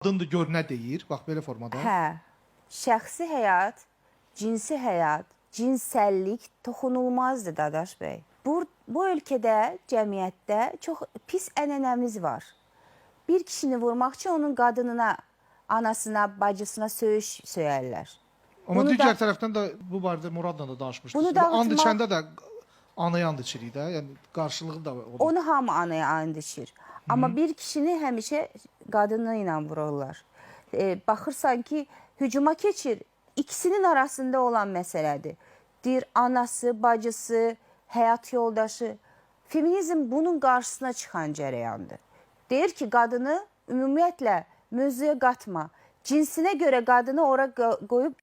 Qadındır gör nə deyir, bax belə formada. Hə, şəxsi həyat, cinsi həyat, cinsəllik toxunulmazdır Dadaş bəy. Bu ölkədə, cəmiyyətdə çox pis ənənəmiz var. Bir kişini vurmaq üçün onun qadınına, anasına, bacısına söyərlər. Amma digər tərəfdən də bu barədə Muradla da danışmışdınız. And içəndə də anaya and içirik də, yəni qarşılığı da olur. Onu hamı anaya and içir. Amma bir kişini həmişə qadını ilə vururlar. Baxırsan ki, hücuma keçir, ikisinin arasında olan məsələdir. Deyir, anası, bacısı, həyat yoldaşı. Feminizm bunun qarşısına çıxan cərəyandır. Deyir ki, qadını ümumiyyətlə mövzuya qatma. Cinsinə görə qadını ora qoyub